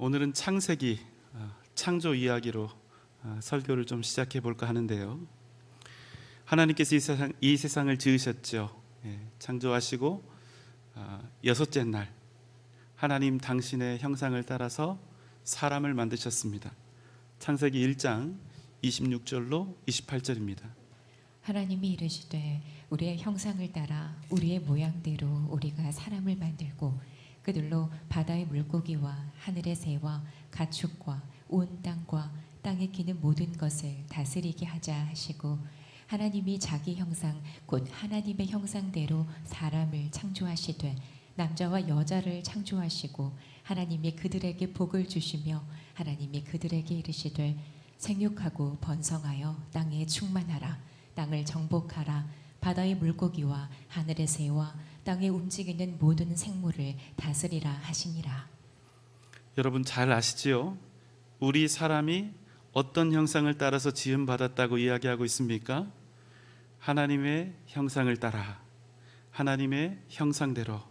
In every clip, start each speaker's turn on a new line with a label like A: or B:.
A: 오늘은 창세기 창조 이야기로 설교를 좀 시작해 볼까 하는데요. 하나님께서 이 세상을 지으셨죠. 창조하시고 여섯째 날 하나님 당신의 형상을 따라서 사람을 만드셨습니다. 창세기 1장 26절로 28절입니다.
B: 하나님이 이르시되 우리의 형상을 따라 우리의 모양대로 우리가 사람을 만들고 그들로 바다의 물고기와 하늘의 새와 가축과 온 땅과 땅에 기는 모든 것을 다스리게 하자 하시고, 하나님이 자기 형상 곧 하나님의 형상대로 사람을 창조하시되 남자와 여자를 창조하시고, 하나님이 그들에게 복을 주시며 하나님이 그들에게 이르시되 생육하고 번성하여 땅에 충만하라. 땅을 정복하라. 바다의 물고기와 하늘의 새와 땅에 움직이는 모든 생물을 다스리라 하시니라.
A: 여러분 잘 아시지요? 우리 사람이 어떤 형상을 따라서 지음 받았다고 이야기하고 있습니까? 하나님의 형상을 따라, 하나님의 형상대로.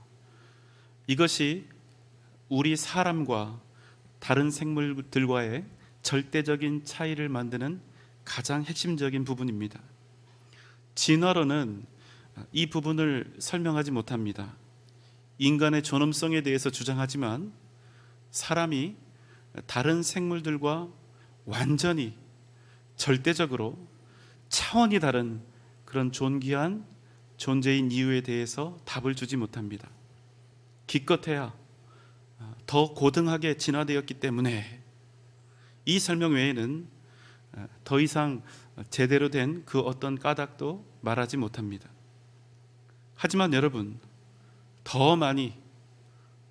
A: 이것이 우리 사람과 다른 생물들과의 절대적인 차이를 만드는 가장 핵심적인 부분입니다. 진화론은 이 부분을 설명하지 못합니다. 인간의 존엄성에 대해서 주장하지만 사람이 다른 생물들과 완전히 절대적으로 차원이 다른 그런 존귀한 존재인 이유에 대해서 답을 주지 못합니다. 기껏해야 더 고등하게 진화되었기 때문에, 이 설명 외에는 더 이상 제대로 된 그 어떤 까닭도 말하지 못합니다. 하지만 여러분, 더 많이,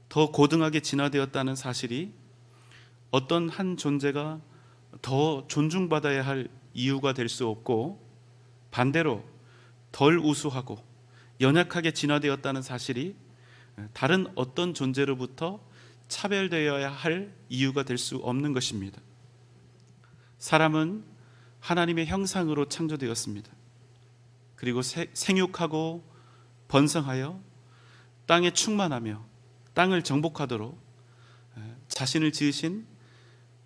A: 더 고등하게 진화되었다는 사실이 어떤 한 존재가 더 존중받아야 할 이유가 될 수 없고, 반대로 덜 우수하고 연약하게 진화되었다는 사실이 다른 어떤 존재로부터 차별되어야 할 이유가 될 수 없는 것입니다. 사람은 하나님의 형상으로 창조되었습니다. 그리고 생육하고 번성하여 땅에 충만하며 땅을 정복하도록 자신을 지으신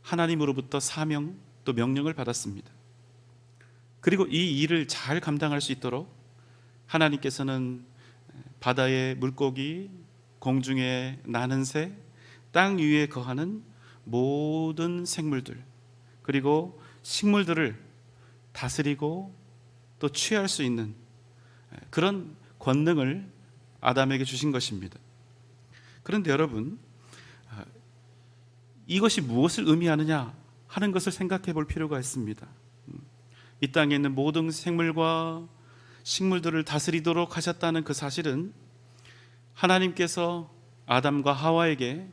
A: 하나님으로부터 사명 또 명령을 받았습니다. 그리고 이 일을 잘 감당할 수 있도록 하나님께서는 바다의 물고기, 공중에 나는 새, 땅 위에 거하는 모든 생물들, 그리고 식물들을 다스리고 또 취할 수 있는 그런 권능을 아담에게 주신 것입니다. 그런데 여러분, 이것이 무엇을 의미하느냐 하는 것을 생각해 볼 필요가 있습니다. 이 땅에 있는 모든 생물과 식물들을 다스리도록 하셨다는 그 사실은 하나님께서 아담과 하와에게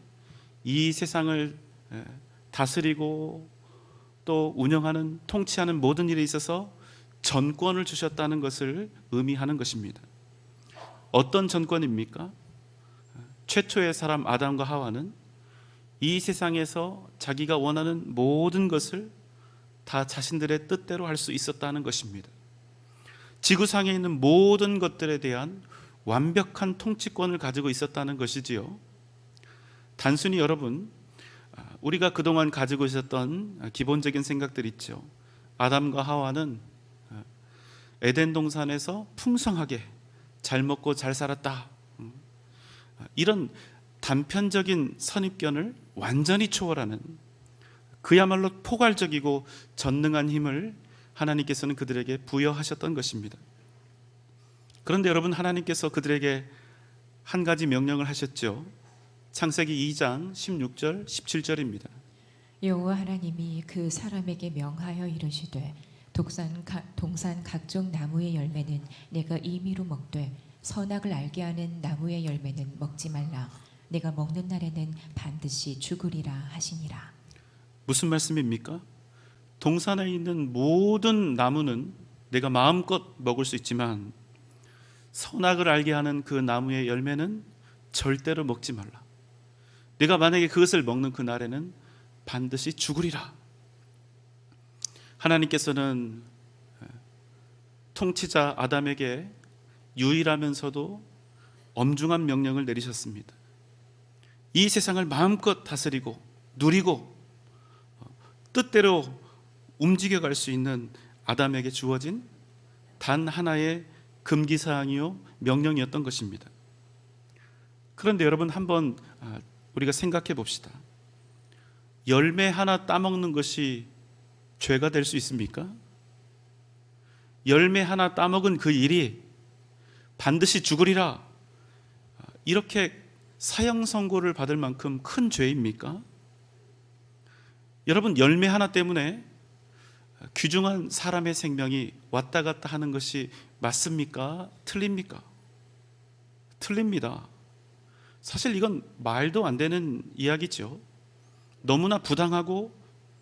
A: 이 세상을 다스리고 또 운영하는, 통치하는 모든 일에 있어서 전권을 주셨다는 것을 의미하는 것입니다. 어떤 전권입니까? 최초의 사람 아담과 하와는 이 세상에서 자기가 원하는 모든 것을 다 자신들의 뜻대로 할 수 있었다는 것입니다. 지구상에 있는 모든 것들에 대한 완벽한 통치권을 가지고 있었다는 것이지요. 단순히 여러분, 우리가 그동안 가지고 있었던 기본적인 생각들 있죠. 아담과 하와는 에덴 동산에서 풍성하게 잘 먹고 잘 살았다, 이런 단편적인 선입견을 완전히 초월하는, 그야말로 포괄적이고 전능한 힘을 하나님께서는 그들에게 부여하셨던 것입니다. 그런데 여러분, 하나님께서 그들에게 한 가지 명령을 하셨죠. 창세기 2장 16절 17절입니다.
B: 여호와 하나님이 그 사람에게 명하여 이르시되 동산 각종 나무의 열매는 내가 임의로 먹되 선악을 알게 하는 나무의 열매는 먹지 말라. 내가 먹는 날에는 반드시 죽으리라 하시니라.
A: 무슨 말씀입니까? 동산에 있는 모든 나무는 내가 마음껏 먹을 수 있지만 선악을 알게 하는 그 나무의 열매는 절대로 먹지 말라. 내가 만약에 그것을 먹는 그 날에는 반드시 죽으리라. 하나님께서는 통치자 아담에게 유일하면서도 엄중한 명령을 내리셨습니다. 이 세상을 마음껏 다스리고 누리고 뜻대로 움직여갈 수 있는 아담에게 주어진 단 하나의 금기사항이요 명령이었던 것입니다. 그런데 여러분 한번 우리가 생각해 봅시다. 열매 하나 따먹는 것이 죄가 될 수 있습니까? 열매 하나 따먹은 그 일이 반드시 죽으리라 이렇게 사형 선고를 받을 만큼 큰 죄입니까? 여러분, 열매 하나 때문에 귀중한 사람의 생명이 왔다 갔다 하는 것이 맞습니까? 틀립니까? 틀립니다. 사실 이건 말도 안 되는 이야기죠. 너무나 부당하고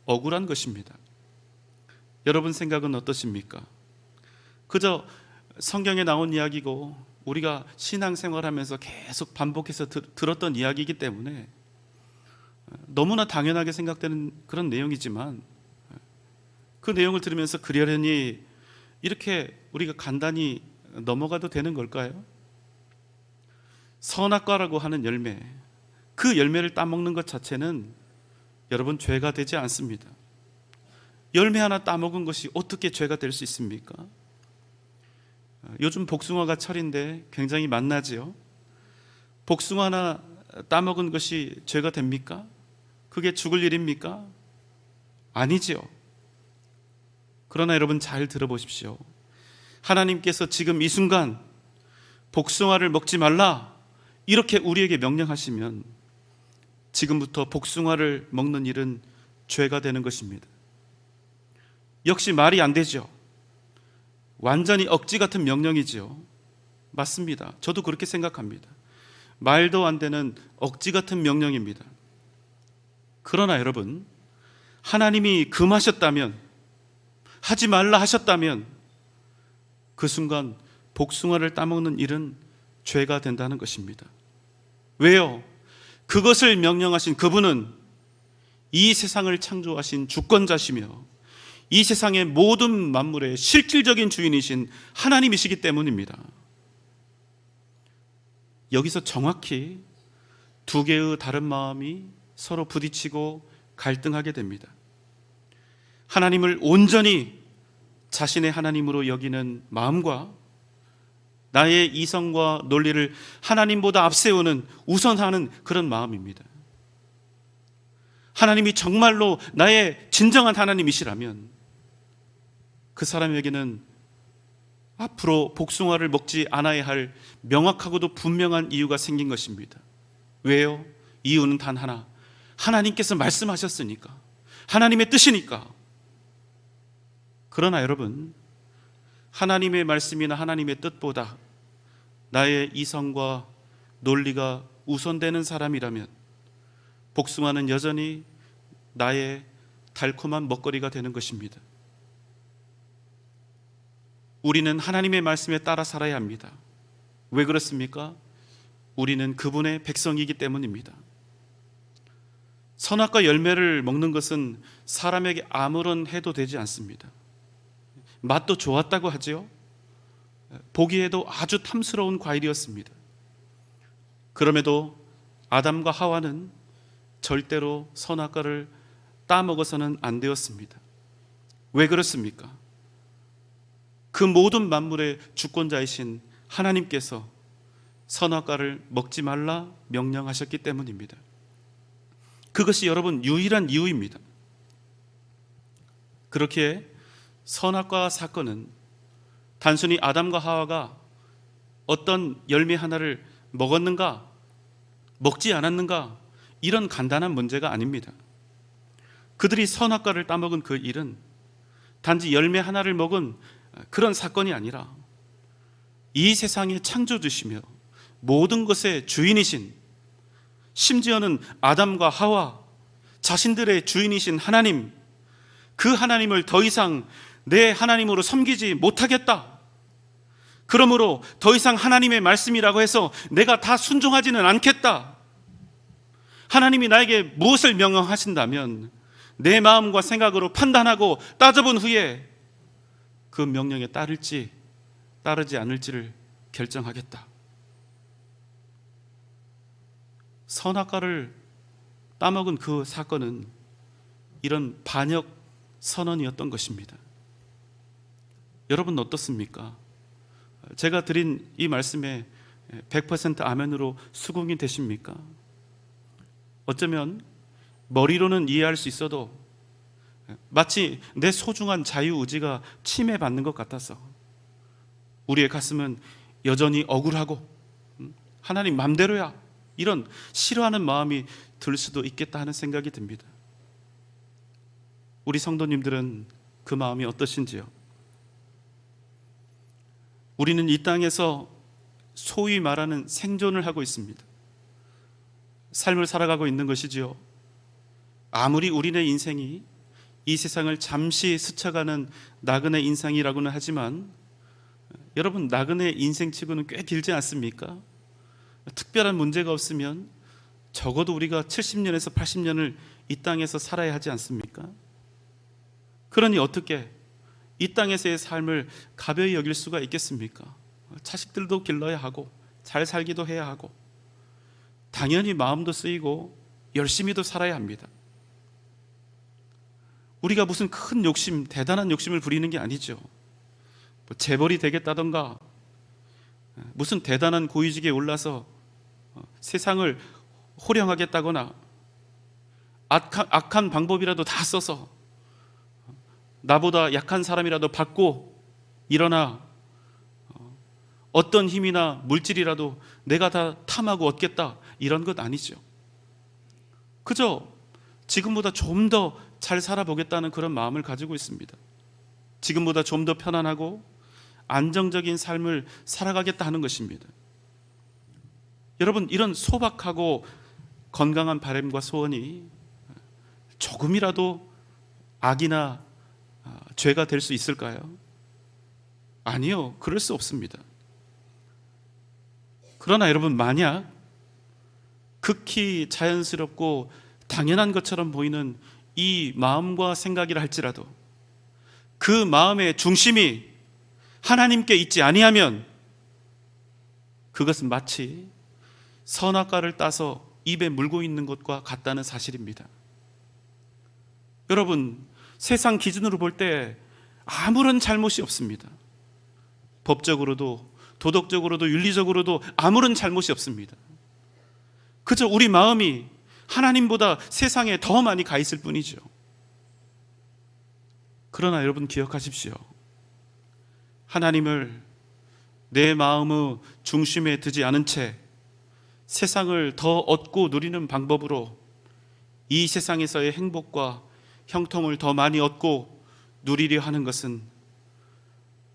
A: 억울한 것입니다. 여러분 생각은 어떠십니까? 그저 성경에 나온 이야기고 우리가 신앙생활하면서 계속 반복해서 들었던 이야기이기 때문에 너무나 당연하게 생각되는 그런 내용이지만 그 내용을 들으면서 그러려니 이렇게 우리가 간단히 넘어가도 되는 걸까요? 선악과라고 하는 열매, 그 열매를 따먹는 것 자체는 여러분 죄가 되지 않습니다. 열매 하나 따먹은 것이 어떻게 죄가 될 수 있습니까? 요즘 복숭아가 철인데 굉장히 맛나지요. 복숭아 하나 따먹은 것이 죄가 됩니까? 그게 죽을 일입니까? 아니지요. 그러나 여러분 잘 들어보십시오. 하나님께서 지금 이 순간 복숭아를 먹지 말라 이렇게 우리에게 명령하시면 지금부터 복숭아를 먹는 일은 죄가 되는 것입니다. 역시 말이 안 되죠. 완전히 억지 같은 명령이지요. 맞습니다. 저도 그렇게 생각합니다. 말도 안 되는 억지 같은 명령입니다. 그러나 여러분, 하나님이 금하셨다면, 하지 말라 하셨다면 그 순간 복숭아를 따먹는 일은 죄가 된다는 것입니다. 왜요? 그것을 명령하신 그분은 이 세상을 창조하신 주권자시며 이 세상의 모든 만물의 실질적인 주인이신 하나님이시기 때문입니다. 여기서 정확히 두 개의 다른 마음이 서로 부딪히고 갈등하게 됩니다. 하나님을 온전히 자신의 하나님으로 여기는 마음과 나의 이성과 논리를 하나님보다 앞세우는 우선하는 그런 마음입니다. 하나님이 정말로 나의 진정한 하나님이시라면 그 사람에게는 앞으로 복숭아를 먹지 않아야 할 명확하고도 분명한 이유가 생긴 것입니다. 왜요? 이유는 단 하나. 하나님께서 말씀하셨으니까. 하나님의 뜻이니까. 그러나 여러분, 하나님의 말씀이나 하나님의 뜻보다 나의 이성과 논리가 우선되는 사람이라면 복숭아는 여전히 나의 달콤한 먹거리가 되는 것입니다. 우리는 하나님의 말씀에 따라 살아야 합니다. 왜 그렇습니까? 우리는 그분의 백성이기 때문입니다. 선악과 열매를 먹는 것은 사람에게 아무런 해도 되지 않습니다. 맛도 좋았다고 하지요. 보기에도 아주 탐스러운 과일이었습니다. 그럼에도 아담과 하와는 절대로 선악과를 따먹어서는 안 되었습니다. 왜 그렇습니까? 그 모든 만물의 주권자이신 하나님께서 선악과를 먹지 말라 명령하셨기 때문입니다. 그것이 여러분 유일한 이유입니다. 그렇기에 선악과 사건은 단순히 아담과 하와가 어떤 열매 하나를 먹었는가, 먹지 않았는가 이런 간단한 문제가 아닙니다. 그들이 선악과를 따먹은 그 일은 단지 열매 하나를 먹은 그런 사건이 아니라 이 세상의 창조주시며 모든 것의 주인이신, 심지어는 아담과 하와 자신들의 주인이신 하나님, 그 하나님을 더 이상 내 하나님으로 섬기지 못하겠다. 그러므로 더 이상 하나님의 말씀이라고 해서 내가 다 순종하지는 않겠다. 하나님이 나에게 무엇을 명령하신다면 내 마음과 생각으로 판단하고 따져본 후에 그 명령에 따를지 따르지 않을지를 결정하겠다. 선악과를 따먹은 그 사건은 이런 반역 선언이었던 것입니다. 여러분 어떻습니까? 제가 드린 이 말씀에 100% 아멘으로 수긍이 되십니까? 어쩌면 머리로는 이해할 수 있어도 마치 내 소중한 자유의지가 침해받는 것 같아서 우리의 가슴은 여전히 억울하고 하나님 맘대로야, 이런 싫어하는 마음이 들 수도 있겠다 하는 생각이 듭니다. 우리 성도님들은 그 마음이 어떠신지요? 우리는 이 땅에서 소위 말하는 생존을 하고 있습니다. 삶을 살아가고 있는 것이지요. 아무리 우리네 인생이 이 세상을 잠시 스쳐가는 나그네 인생이라고는 하지만 여러분, 나그네 인생치고는 꽤 길지 않습니까? 특별한 문제가 없으면 적어도 우리가 70년에서 80년을 이 땅에서 살아야 하지 않습니까? 그러니 어떻게 이 땅에서의 삶을 가벼이 여길 수가 있겠습니까? 자식들도 길러야 하고 잘 살기도 해야 하고 당연히 마음도 쓰이고 열심히도 살아야 합니다. 우리가 무슨 큰 욕심, 대단한 욕심을 부리는 게 아니죠. 뭐 재벌이 되겠다던가 무슨 대단한 고위직에 올라서 세상을 호령하겠다거나 악한 방법이라도 다 써서 나보다 약한 사람이라도 받고 일어나 어떤 힘이나 물질이라도 내가 다 탐하고 얻겠다, 이런 것 아니죠. 그저 지금보다 좀 더 잘 살아보겠다는 그런 마음을 가지고 있습니다. 지금보다 좀 더 편안하고 안정적인 삶을 살아가겠다 하는 것입니다. 여러분, 이런 소박하고 건강한 바람과 소원이 조금이라도 악이나 죄가 될 수 있을까요? 아니요, 그럴 수 없습니다. 그러나 여러분, 만약 극히 자연스럽고 당연한 것처럼 보이는 이 마음과 생각이라 할지라도 그 마음의 중심이 하나님께 있지 아니하면 그것은 마치 선악과를 따서 입에 물고 있는 것과 같다는 사실입니다. 여러분, 세상 기준으로 볼 때 아무런 잘못이 없습니다. 법적으로도 도덕적으로도 윤리적으로도 아무런 잘못이 없습니다. 그저 우리 마음이 하나님보다 세상에 더 많이 가 있을 뿐이죠. 그러나 여러분 기억하십시오. 하나님을 내 마음의 중심에 두지 않은 채 세상을 더 얻고 누리는 방법으로 이 세상에서의 행복과 형통을 더 많이 얻고 누리려 하는 것은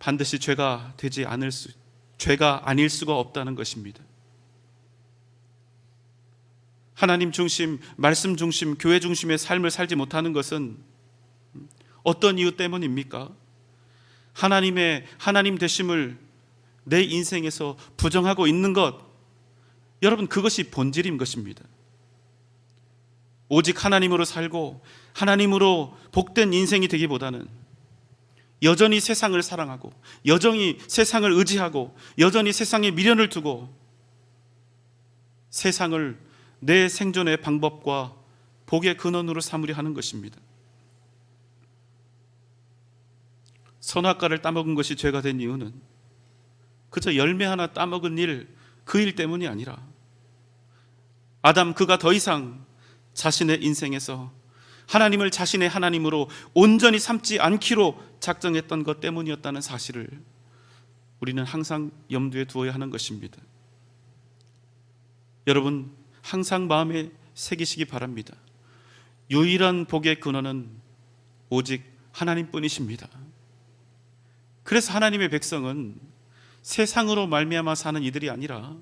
A: 반드시 죄가 아닐 수가 없다는 것입니다. 하나님 중심, 말씀 중심, 교회 중심의 삶을 살지 못하는 것은 어떤 이유 때문입니까? 하나님 되심을 내 인생에서 부정하고 있는 것, 여러분, 그것이 본질인 것입니다. 오직 하나님으로 살고 하나님으로 복된 인생이 되기보다는 여전히 세상을 사랑하고 여전히 세상을 의지하고 여전히 세상에 미련을 두고 세상을 내 생존의 방법과 복의 근원으로 삼으려 하는 것입니다. 선악과를 따먹은 것이 죄가 된 이유는 그저 열매 하나 따먹은 그 일 때문이 아니라 아담, 그가 더 이상 자신의 인생에서 하나님을 자신의 하나님으로 온전히 삼지 않기로 작정했던 것 때문이었다는 사실을 우리는 항상 염두에 두어야 하는 것입니다. 여러분, 항상 마음에 새기시기 바랍니다. 유일한 복의 근원은 오직 하나님뿐이십니다. 그래서 하나님의 백성은 세상으로 말미암아 사는 이들이 아니라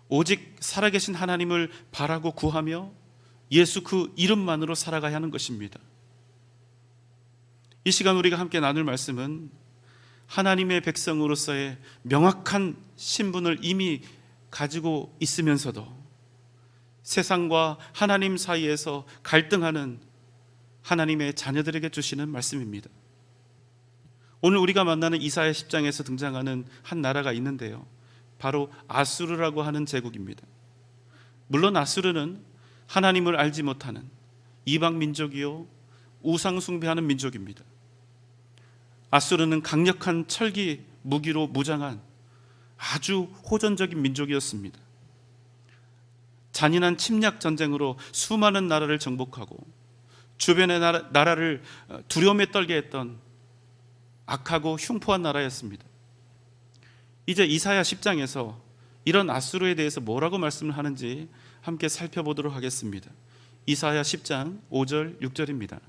A: 오직 살아계신 하나님을 바라고 구하며 예수 그 이름만으로 살아가야 하는 것입니다. 이 시간 우리가 함께 나눌 말씀은 하나님의 백성으로서의 명확한 신분을 이미 가지고 있으면서도 세상과 하나님 사이에서 갈등하는 하나님의 자녀들에게 주시는 말씀입니다. 오늘 우리가 만나는 이사야 10장에서 등장하는 한 나라가 있는데요, 바로 아수르라고 하는 제국입니다. 물론 아수르는 하나님을 알지 못하는 이방 민족이요 우상 숭배하는 민족입니다. 아수르는 강력한 철기 무기로 무장한 아주 호전적인 민족이었습니다. 잔인한 침략 전쟁으로 수많은 나라를 정복하고 주변의 나라를 두려움에 떨게 했던 악하고 흉포한 나라였습니다. 이제 이사야 10장에서 이런 아수르에 대해서 뭐라고 말씀을 하는지 함께 살펴보도록 하겠습니다. 이사야 10장 5절 6절입니다.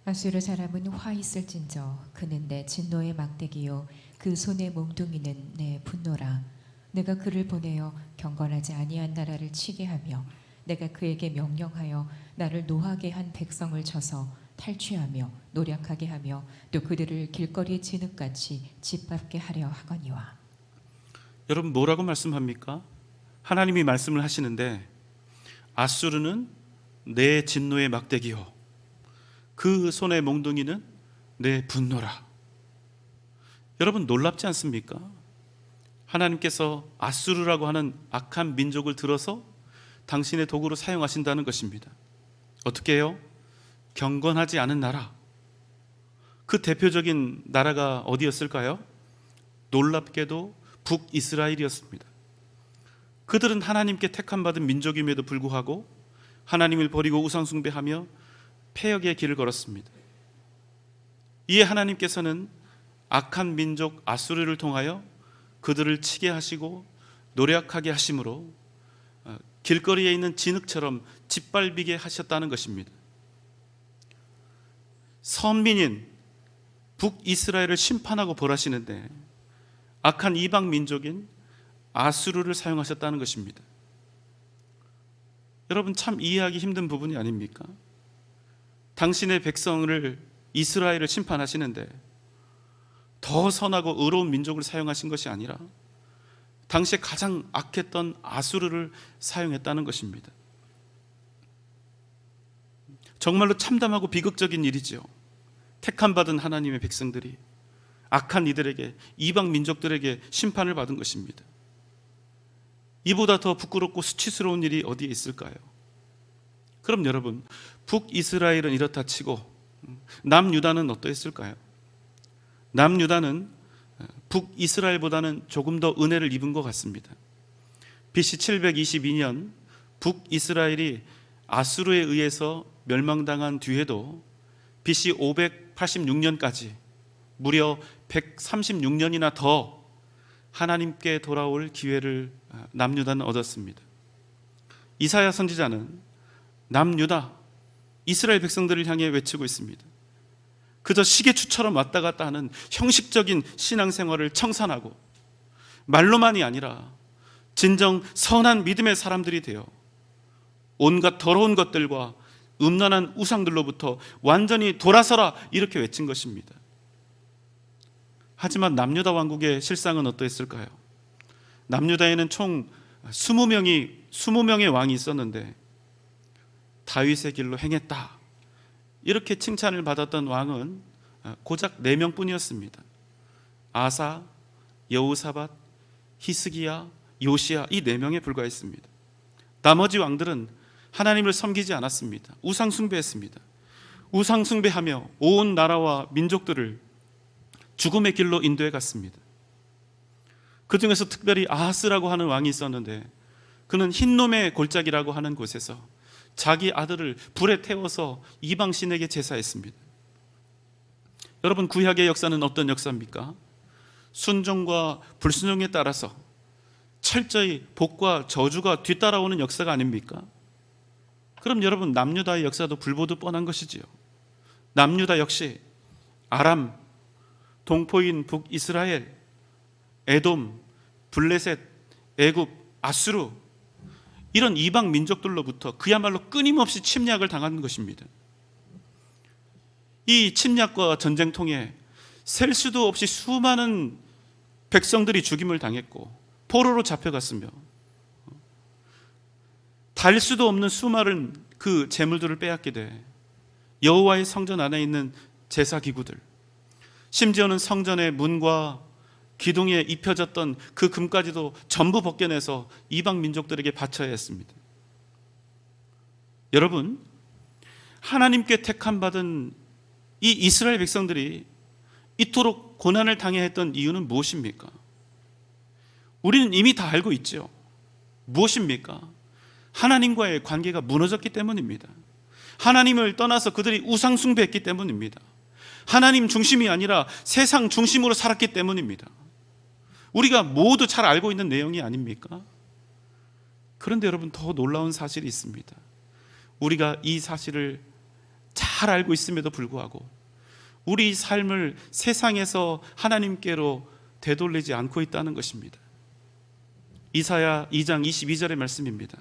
B: 아수르 사람은 화 있을진저 그는 내 진노의 막대기요 그 손의 몽둥이는 내 분노라. 내가 그를 보내어 경건하지 아니한 나라를 치게 하며 내가 그에게 명령하여 나를 노하게 한 백성을 쳐서 탈취하며 노략하게 하며 또 그들을 길거리 진흙같이 짓밟게 하려 하거니와.
A: 여러분 뭐라고 말씀합니까? 하나님이 말씀을 하시는데 아수르는 내 진노의 막대기요 그 손의 몽둥이는 내 분노라. 여러분 놀랍지 않습니까? 하나님께서 아수르라고 하는 악한 민족을 들어서 당신의 도구로 사용하신다는 것입니다. 어떻게 해요? 경건하지 않은 나라. 그 대표적인 나라가 어디였을까요? 놀랍게도 북이스라엘이었습니다. 그들은 하나님께 택함받은 민족임에도 불구하고 하나님을 버리고 우상숭배하며 패역의 길을 걸었습니다. 이에 하나님께서는 악한 민족 아수르를 통하여 그들을 치게 하시고 노략하게 하심으로 길거리에 있는 진흙처럼 짓밟히게 하셨다는 것입니다. 선민인 북이스라엘을 심판하고 벌하시는데 악한 이방 민족인 아수르를 사용하셨다는 것입니다. 여러분 참 이해하기 힘든 부분이 아닙니까? 당신의 백성을 이스라엘을 심판하시는데 더 선하고 의로운 민족을 사용하신 것이 아니라 당시에 가장 악했던 아수르를 사용했다는 것입니다. 정말로 참담하고 비극적인 일이지요. 택함받은 하나님의 백성들이 악한 이들에게, 이방 민족들에게 심판을 받은 것입니다. 이보다 더 부끄럽고 수치스러운 일이 어디에 있을까요? 그럼 여러분, 북이스라엘은 이렇다 치고 남유다는 어떠했을까요? 남유다는 북이스라엘보다는 조금 더 은혜를 입은 것 같습니다. BC 722년 북이스라엘이 아수르에 의해서 멸망당한 뒤에도 BC 586년까지 무려 136년이나 더 하나님께 돌아올 기회를 남유다는 얻었습니다. 이사야 선지자는 남유다, 이스라엘 백성들을 향해 외치고 있습니다. 그저 시계추처럼 왔다 갔다 하는 형식적인 신앙생활을 청산하고 말로만이 아니라 진정 선한 믿음의 사람들이 되어 온갖 더러운 것들과 음란한 우상들로부터 완전히 돌아서라, 이렇게 외친 것입니다. 하지만 남유다 왕국의 실상은 어떠했을까요? 남유다에는 총 20명의 왕이 있었는데 다윗의 길로 행했다, 이렇게 칭찬을 받았던 왕은 고작 4명뿐이었습니다. 아사, 여호사밧, 히스기야, 요시야, 이 4명에 불과했습니다. 나머지 왕들은 하나님을 섬기지 않았습니다. 우상숭배했습니다. 우상숭배하며 온 나라와 민족들을 죽음의 길로 인도해 갔습니다. 그 중에서 특별히 아하스라고 하는 왕이 있었는데 그는 흰놈의 골짜기라고 하는 곳에서 자기 아들을 불에 태워서 이방 신에게 제사했습니다. 여러분, 구약의 역사는 어떤 역사입니까? 순종과 불순종에 따라서 철저히 복과 저주가 뒤따라오는 역사가 아닙니까? 그럼 여러분, 남유다의 역사도 불보듯 뻔한 것이지요. 남유다 역시 아람, 동포인 북이스라엘, 에돔, 블레셋, 애굽, 아수르, 이런 이방 민족들로부터 그야말로 끊임없이 침략을 당하는 것입니다. 이 침략과 전쟁 통해 셀 수도 없이 수많은 백성들이 죽임을 당했고 포로로 잡혀갔으며 달 수도 없는 수많은 그 재물들을 빼앗게 돼 여호와의 성전 안에 있는 제사 기구들, 심지어는 성전의 문과 기둥에 입혀졌던 그 금까지도 전부 벗겨내서 이방 민족들에게 바쳐야 했습니다. 여러분, 하나님께 택함받은 이 이스라엘 백성들이 이토록 고난을 당해야 했던 이유는 무엇입니까? 우리는 이미 다 알고 있죠. 무엇입니까? 하나님과의 관계가 무너졌기 때문입니다. 하나님을 떠나서 그들이 우상 숭배했기 때문입니다. 하나님 중심이 아니라 세상 중심으로 살았기 때문입니다. 우리가 모두 잘 알고 있는 내용이 아닙니까? 그런데 여러분, 더 놀라운 사실이 있습니다. 우리가 이 사실을 잘 알고 있음에도 불구하고 우리 삶을 세상에서 하나님께로 되돌리지 않고 있다는 것입니다. 이사야 2장 22절의 말씀입니다.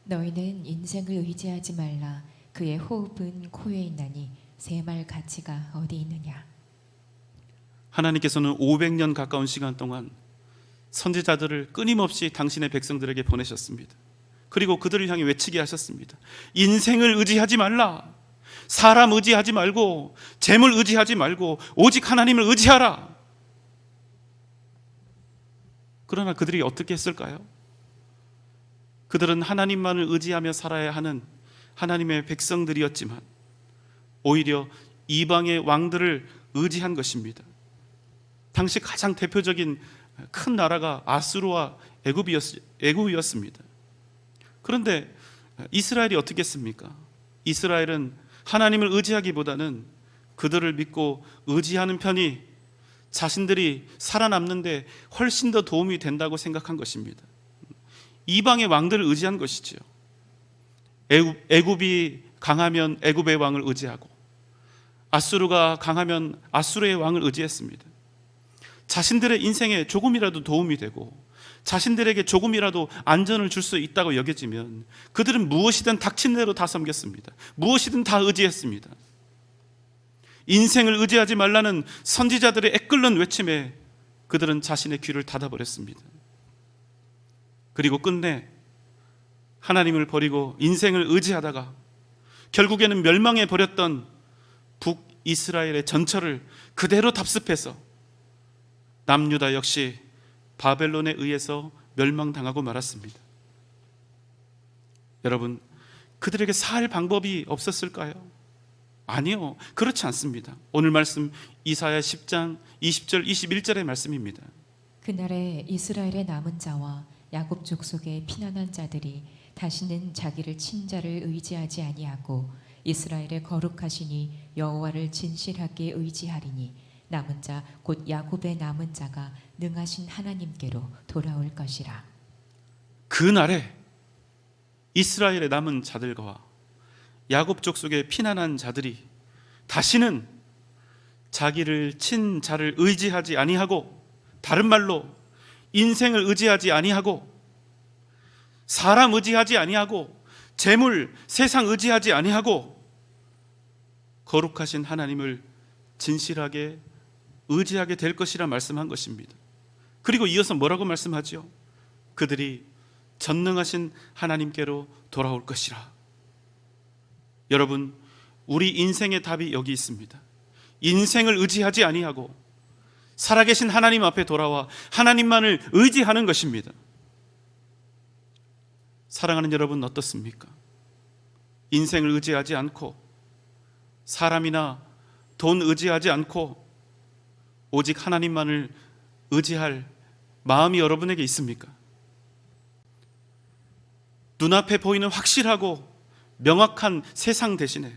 B: 너희는 인생을 의지하지 말라. 그의 호흡은 코에 있나니 새 말 가치가 어디 있느냐.
A: 하나님께서는 500년 가까운 시간 동안 선지자들을 끊임없이 당신의 백성들에게 보내셨습니다. 그리고 그들을 향해 외치게 하셨습니다. 인생을 의지하지 말라. 사람 의지하지 말고 재물 의지하지 말고 오직 하나님을 의지하라. 그러나 그들이 어떻게 했을까요? 그들은 하나님만을 의지하며 살아야 하는 하나님의 백성들이었지만 오히려 이방의 왕들을 의지한 것입니다. 당시 가장 대표적인 큰 나라가 아수르와 애굽이었습니다. 그런데 이스라엘이 어떻게 했습니까? 이스라엘은 하나님을 의지하기보다는 그들을 믿고 의지하는 편이 자신들이 살아남는데 훨씬 더 도움이 된다고 생각한 것입니다. 이방의 왕들을 의지한 것이지요. 애굽이 강하면 애굽의 왕을 의지하고 아수르가 강하면 아수르의 왕을 의지했습니다. 자신들의 인생에 조금이라도 도움이 되고 자신들에게 조금이라도 안전을 줄 수 있다고 여겨지면 그들은 무엇이든 닥친 대로 다 섬겼습니다. 무엇이든 다 의지했습니다. 인생을 의지하지 말라는 선지자들의 애끓는 외침에 그들은 자신의 귀를 닫아버렸습니다. 그리고 끝내 하나님을 버리고 인생을 의지하다가 결국에는 멸망해 버렸던 북이스라엘의 전철을 그대로 답습해서 남유다 역시 바벨론에 의해서 멸망당하고 말았습니다. 여러분, 그들에게 살 방법이 없었을까요? 아니요, 그렇지 않습니다. 오늘 말씀 이사야 10장 20절 21절의 말씀입니다.
B: 그날에 이스라엘의 남은 자와 야곱 족속의 피난한 자들이 다시는 자기를 친 자를 의지하지 아니하고 이스라엘의 거룩하시니 여호와를 진실하게 의지하리니 남은 자 곧 야곱의 남은 자가 능하신 하나님께로 돌아올 것이라.
A: 그날에 이스라엘의 남은 자들과 야곱 족속의 피난한 자들이 다시는 자기를 친 자를 의지하지 아니하고, 다른 말로 인생을 의지하지 아니하고 사람 의지하지 아니하고 재물, 세상 의지하지 아니하고 거룩하신 하나님을 진실하게 의지하게 될 것이라 말씀한 것입니다. 그리고 이어서 뭐라고 말씀하죠? 그들이 전능하신 하나님께로 돌아올 것이라. 여러분, 우리 인생의 답이 여기 있습니다. 인생을 의지하지 아니하고 살아계신 하나님 앞에 돌아와 하나님만을 의지하는 것입니다. 사랑하는 여러분, 어떻습니까? 인생을 의지하지 않고 사람이나 돈 의지하지 않고 오직 하나님만을 의지할 마음이 여러분에게 있습니까? 눈앞에 보이는 확실하고 명확한 세상 대신에,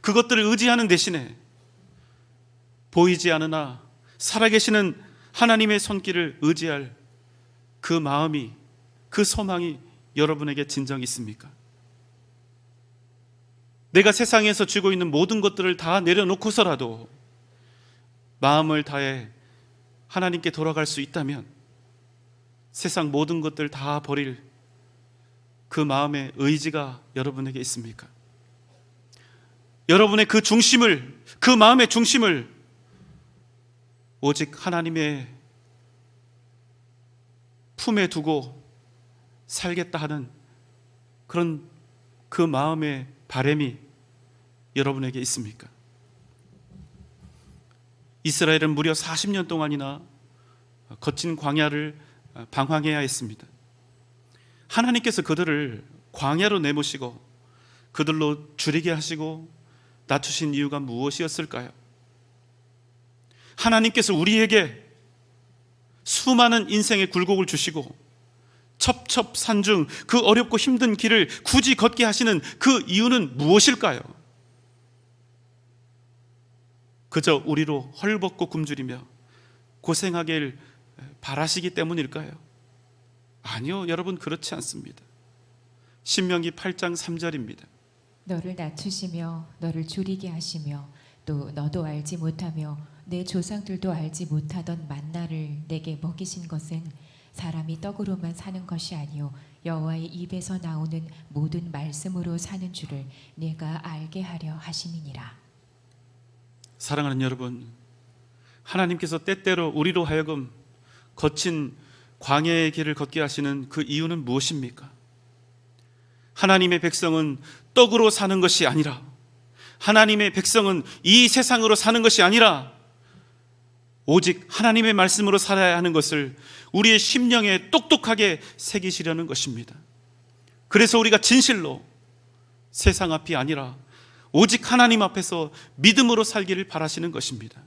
A: 그것들을 의지하는 대신에 보이지 않으나 살아계시는 하나님의 손길을 의지할 그 마음이, 그 소망이 여러분에게 진정 있습니까? 내가 세상에서 쥐고 있는 모든 것들을 다 내려놓고서라도 마음을 다해 하나님께 돌아갈 수 있다면 세상 모든 것들 다 버릴 그 마음의 의지가 여러분에게 있습니까? 여러분의 그 중심을, 그 마음의 중심을 오직 하나님의 품에 두고 살겠다 하는 그런 그 마음의 바람이 여러분에게 있습니까? 이스라엘은 무려 40년 동안이나 거친 광야를 방황해야 했습니다. 하나님께서 그들을 광야로 내모시고 그들로 줄이게 하시고 낮추신 이유가 무엇이었을까요? 하나님께서 우리에게 수많은 인생의 굴곡을 주시고 첩첩산중 그 어렵고 힘든 길을 굳이 걷게 하시는 그 이유는 무엇일까요? 그저 우리로 헐벗고 굶주리며 고생하길 바라시기 때문일까요? 아니요, 여러분, 그렇지 않습니다. 신명기 8장 3절입니다.
B: 너를 낮추시며 너를 줄이게 하시며 또 너도 알지 못하며 내 조상들도 알지 못하던 만나를 내게 먹이신 것은 사람이 떡으로만 사는 것이 아니요 여호와의 입에서 나오는 모든 말씀으로 사는 줄을 내가 알게 하려 하심이니라.
A: 사랑하는 여러분, 하나님께서 때때로 우리로 하여금 거친 광야의 길을 걷게 하시는 그 이유는 무엇입니까? 하나님의 백성은 떡으로 사는 것이 아니라, 하나님의 백성은 이 세상으로 사는 것이 아니라 오직 하나님의 말씀으로 살아야 하는 것을 우리의 심령에 똑똑하게 새기시려는 것입니다. 그래서 우리가 진실로 세상 앞이 아니라 오직 하나님 앞에서 믿음으로 살기를 바라시는 것입니다.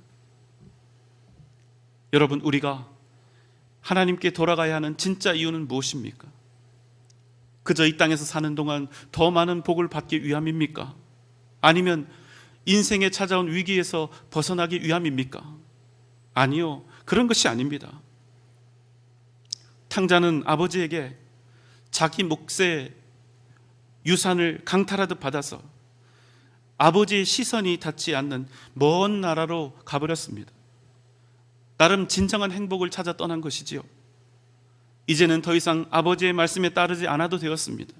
A: 여러분, 우리가 하나님께 돌아가야 하는 진짜 이유는 무엇입니까? 그저 이 땅에서 사는 동안 더 많은 복을 받기 위함입니까? 아니면 인생에 찾아온 위기에서 벗어나기 위함입니까? 아니요, 그런 것이 아닙니다. 탕자는 아버지에게 자기 몫의 유산을 강탈하듯 받아서 아버지의 시선이 닿지 않는 먼 나라로 가버렸습니다. 나름 진정한 행복을 찾아 떠난 것이지요. 이제는 더 이상 아버지의 말씀에 따르지 않아도 되었습니다.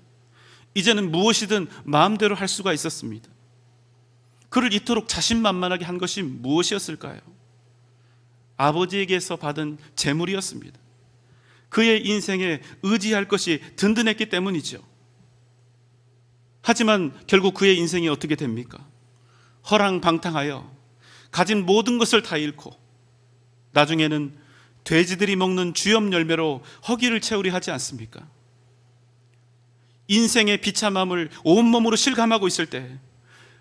A: 이제는 무엇이든 마음대로 할 수가 있었습니다. 그를 이토록 자신만만하게 한 것이 무엇이었을까요? 아버지에게서 받은 재물이었습니다. 그의 인생에 의지할 것이 든든했기 때문이죠. 하지만 결국 그의 인생이 어떻게 됩니까? 허랑방탕하여 가진 모든 것을 다 잃고 나중에는 돼지들이 먹는 주염 열매로 허기를 채우려 하지 않습니까? 인생의 비참함을 온몸으로 실감하고 있을 때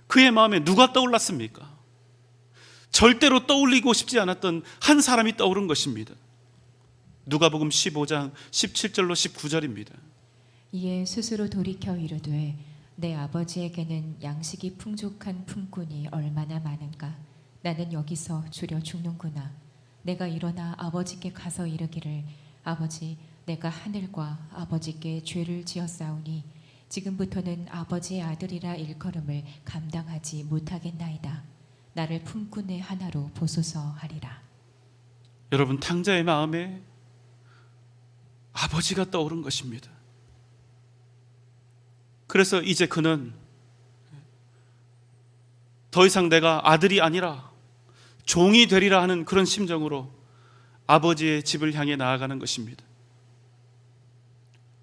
A: 그의 마음에 누가 떠올랐습니까? 절대로 떠올리고 싶지 않았던 한 사람이 떠오른 것입니다. 누가복음 15장 17절로 19절입니다.
B: 이에 스스로 돌이켜 이르되 내 아버지에게는 양식이 풍족한 품꾼이 얼마나 많은가. 나는 여기서 줄여 죽는구나. 내가 일어나 아버지께 가서 이르기를 아버지, 내가 하늘과 아버지께 죄를 지었사오니 지금부터는 아버지의 아들이라 일컬음을 감당하지 못하겠나이다. 나를 품꾼의 하나로 보소서 하리라.
A: 여러분, 탕자의 마음에 아버지가 떠오른 것입니다. 그래서 이제 그는 더 이상 내가 아들이 아니라 종이 되리라 하는 그런 심정으로 아버지의 집을 향해 나아가는 것입니다.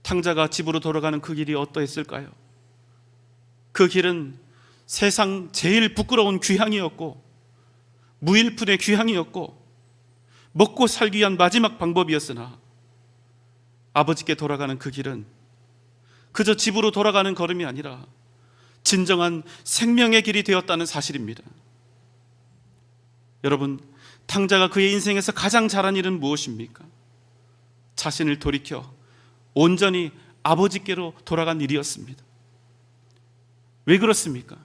A: 탕자가 집으로 돌아가는 그 길이 어떠했을까요? 그 길은 세상 제일 부끄러운 귀향이었고 무일푼의 귀향이었고 먹고 살기 위한 마지막 방법이었으나 아버지께 돌아가는 그 길은 그저 집으로 돌아가는 걸음이 아니라 진정한 생명의 길이 되었다는 사실입니다. 여러분, 탕자가 그의 인생에서 가장 잘한 일은 무엇입니까? 자신을 돌이켜 온전히 아버지께로 돌아간 일이었습니다. 왜 그렇습니까?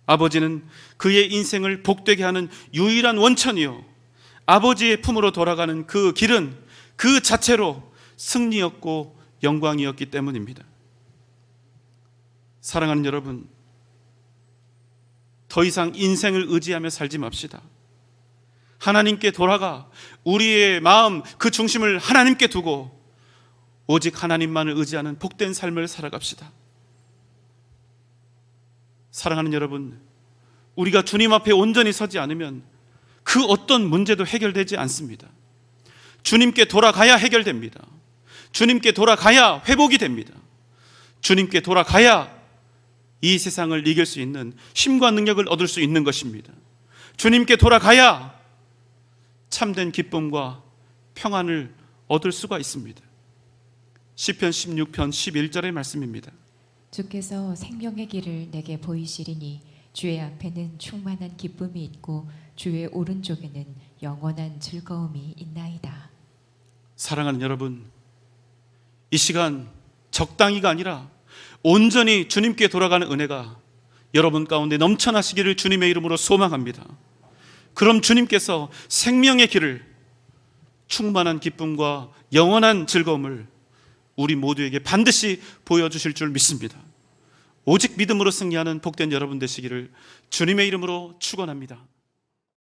A: 아버지는 그의 인생을 복되게 하는 유일한 원천이요, 아버지의 품으로 돌아가는 그 길은 그 자체로 승리였고 영광이었기 때문입니다. 사랑하는 여러분, 더 이상 인생을 의지하며 살지 맙시다. 하나님께 돌아가 우리의 마음 그 중심을 하나님께 두고 오직 하나님만을 의지하는 복된 삶을 살아갑시다. 사랑하는 여러분, 우리가 주님 앞에 온전히 서지 않으면 그 어떤 문제도 해결되지 않습니다. 주님께 돌아가야 해결됩니다. 주님께 돌아가야 회복이 됩니다. 주님께 돌아가야 이 세상을 이길 수 있는 힘과 능력을 얻을 수 있는 것입니다. 주님께 돌아가야 참된 기쁨과 평안을 얻을 수가 있습니다. 시편 16편 11절의 말씀입니다.
B: 주께서 생명의 길을 내게 보이시리니 주의 앞에는 충만한 기쁨이 있고 주의 오른쪽에는 영원한 즐거움이 있나이다.
A: 사랑하는 여러분, 이 시간 적당히가 아니라 온전히 주님께 돌아가는 은혜가 여러분 가운데 넘쳐나시기를 주님의 이름으로 소망합니다. 그럼 주님께서 생명의 길을, 충만한 기쁨과 영원한 즐거움을 우리 모두에게 반드시 보여주실 줄 믿습니다. 오직 믿음으로 승리하는 복된 여러분 되시기를 주님의 이름으로 축원합니다.